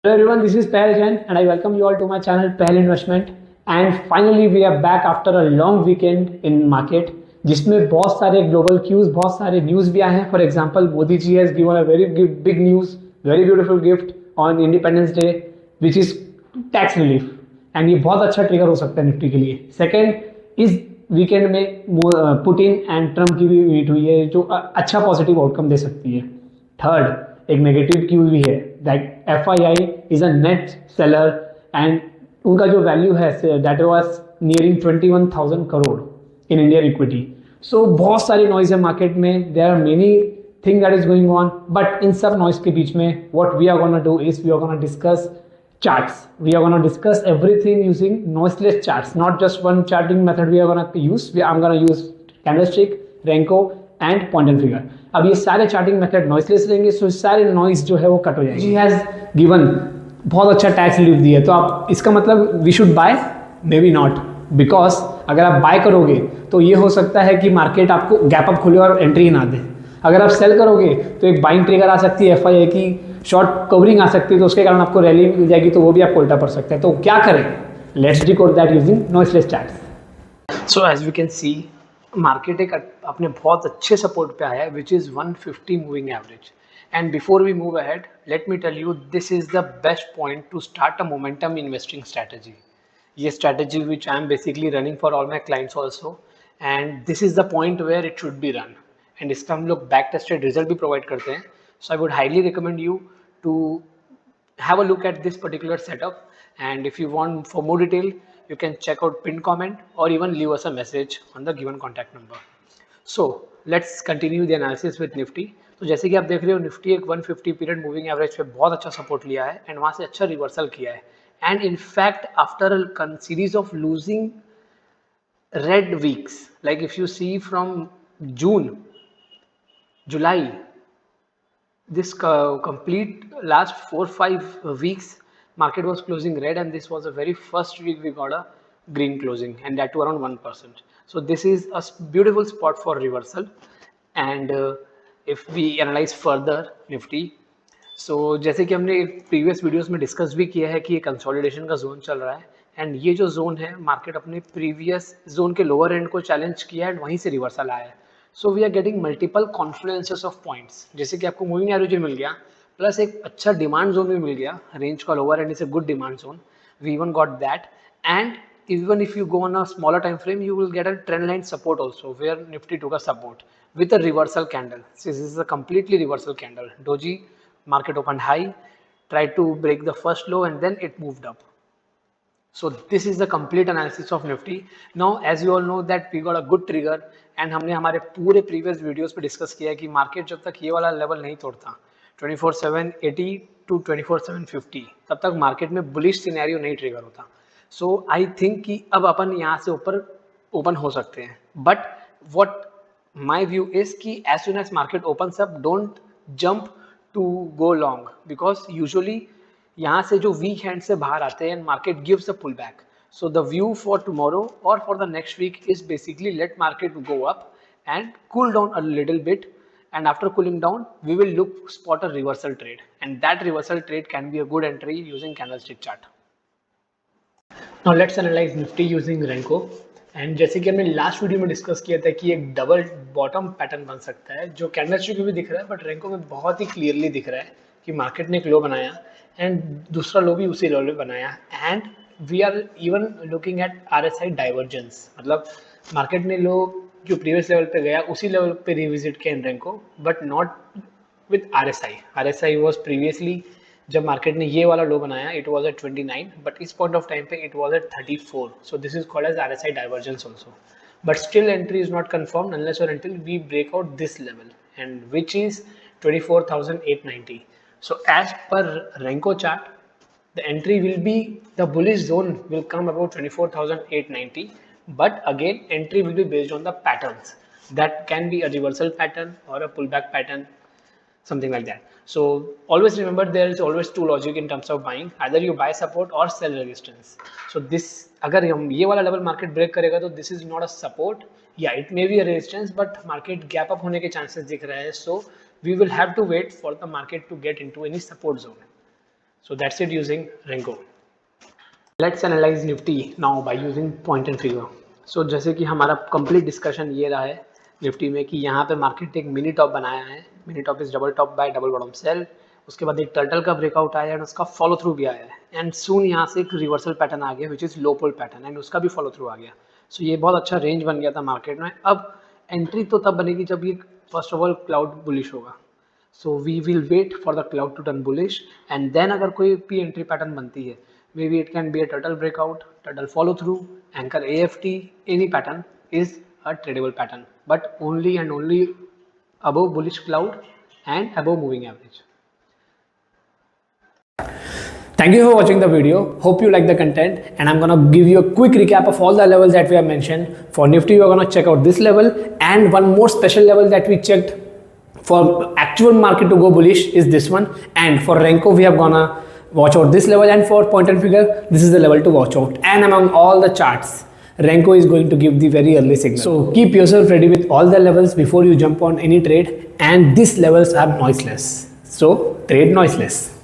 Hello everyone, this is Pehal Jain and I welcome you all to my channel Pehal Investment. And finally we are back after a long weekend in market जिसमें बहुत सारे global cues बहुत सारे news भी आए हैं. For example Modi ji has given a very big news, very beautiful gift on Independence Day which is tax relief. And ये बहुत अच्छा ट्रिगर हो सकता है निफ्टी के लिए. सेकेंड, इस वीकेंड में पुतिन एंड ट्रम्प की भी मीट हुई है जो अच्छा पॉजिटिव आउटकम दे सकती है. थर्ड, एक नेगेटिव क्यूज भी है that FII is a net seller and उनका जो वैल्यू है that was nearing 21,000 crore in Indian equity. So बहुत सारी नॉइज है मार्केट में, there are many thing that is going on. But in सब नॉइज के बीच में what we are gonna do is we are gonna discuss charts. We are going to discuss everything using noiseless charts, not just one charting method we are going to use. I'm going to use candlestick, Renko and point and figure. अब ये सारे charting method noiseless रहेंगे, सो सारे noise जो है वो cut हो जाएगी. जी हैज गिवन बहुत अच्छा टैक्स रिलीफ दिया है, तो आप इसका मतलब we should buy, maybe not, because अगर आप बाय करोगे तो ये हो सकता है कि मार्केट आपको गैप अप खोले और एंट्री ही ना दे. अगर आप सेल करोगे तो एक बाइंग ट्रिगर आ सकती है, FII की शॉर्ट कवरिंग आ सकती है, तो उसके कारण आपको रैली मिल जाएगी, तो वो भी आपको उल्टा पड़ सकता है. तो क्या करें? Let's decode that using noiseless charts. So as we can see, market एक अपने बहुत अच्छे सपोर्ट पे आया है which is 150 moving average. And before we move ahead, let me tell you, this is the best point to start a momentum investing strategy. ये strategy which I am basically running for all my clients also, and this is the point where it should be run. And इसका हम लोग back tested result भी provide करते हैं. So I would highly recommend you to have a look at this particular setup, and if you want for more detail you can check out pinned comment or even leave us a message on the given contact number. So let's continue the analysis with Nifty. तो जैसे कि आप देख रहे हो, Nifty एक 150 period moving average पे बहुत अच्छा सपोर्ट लिया है एंड वहाँ से अच्छा रिवर्सल किया है. And in fact after a series of losing red weeks, like if you see from June, July, this complete last 4-5 weeks market was closing red, and this was the very first week we got a green closing, and that to around 1%. So this is a beautiful spot for reversal. And if we analyze further Nifty, सो जैसे कि हमने previous videos में discuss भी किया है कि ये consolidation का जोन चल रहा है, एंड ये जो जोन है मार्केट अपने प्रीवियस जोन के लोअर एंड को चैलेंज किया है एंड वहीं से रिवर्सल आया है. So we are getting multiple confluences of points, जैसे कि आपको मूविंग एवरेज भी मिल गया, प्लस एक अच्छा डिमांड जोन भी मिल गया. रेंज का lower end is a good demand zone, we even got that. And even if you go on a smaller time frame, you will get a trend line support also, where Nifty took a support with a reversal candle. This is a completely reversal candle. Doji market opened high, tried to break the first low, and then it moved up. So this is the complete analysis of Nifty. Now as you all know that we got a good trigger, and हमने हमारे पूरे previous videos पे discuss किया कि market जब तक ये वाला level नहीं तोड़ता 24,780 to 24,750, तब तक market में bullish scenario नहीं trigger होता. सो आई थिंक कि अब अपन यहाँ से ऊपर ओपन हो सकते हैं. But what my view is कि as soon as market open up, don't jump to go long, because usually यहाँ से जो वीक हैंड से बाहर आते हैं market gives a pull back. So the view for tomorrow और for the next week is basically let market go up and cool down a little bit, and after cooling down we will look spot a reversal trade, and that reversal trade can be a good entry using candlestick chart. Now let's analyze Nifty using Renko. And जैसे कि हमने last video में discuss किया था कि एक double bottom pattern बन सकता है, जो कैंडलस्टिक में भी दिख रहा है बट रेंको में बहुत ही क्लियरली दिख रहा है कि मार्केट ने एक लो बनाया एंड दूसरा लो भी उसी लो में बनाया. And we are even looking at RSI divergence, मतलब मार्केट ने लो जो प्रीवियस लेवल पे गया उसी लेवल पे रिविजिट किया in renko, but not with RSI was previously, जब मार्केट ने ये वाला लो बनाया इट वाज एट 29, बट इस पॉइंट ऑफ टाइम पे it was at 34. So this is called as RSI divergence also, but still entry is not confirmed unless और until we break out this level, and which is 24,890. So as per Renko chart, the entry will be, the bullish zone will come about 24,890, but again entry will be based on the patterns. That can be a reversal pattern or a pullback pattern, something like that. So always remember, there is always two logic in terms of buying, either you buy support or sell resistance. So this, अगर हम ये वाला level market break करेगा तो this is not a support, या it may be a resistance, but market gap up होने के chances दिख रहे हैं. So we will have to wait for the market to get into any support zone. So that's it using Renko. Let's analyze Nifty now by using point and figure. So जैसे कि हमारा complete discussion ये रहा है Nifty में कि यहाँ पे मार्केट एक मिनी टॉप बनाया है, mini top is double top buy double bottom sell, उसके बाद एक टर्टल का ब्रेकआउट आया एंड उसका फॉलो थ्रू भी आया है एंड सून यहाँ से एक रिवर्सल पैटर्न आ गया which is low pull pattern and उसका भी फॉलो थ्रू आ गया. सो ये बहुत अच्छा रेंज बन गया था मार्केट में. अब एंट्री तो तब बनेगी जब ये first of all cloud bullish होगा. So we will wait for the cloud to turn bullish and then अगर कोई भी एंट्री पैटर्न बनती है, maybe it can be a turtle breakout, turtle follow through, anchor AFT, any pattern is a tradable pattern, but only and only above bullish cloud and above moving average. Thank you for watching the video. Hope you like the content, and I'm gonna give you a quick recap of all the levels that we have mentioned. For Nifty, we're gonna check out this level, and one more special level that we checked for actual market to go bullish is this one. And for Renko, we have gonna watch out this level, and for point and figure, this is the level to watch out. And among all the charts, Renko is going to give the very early signal. So keep yourself ready with all the levels before you jump on any trade, and these levels are noiseless. So trade noiseless.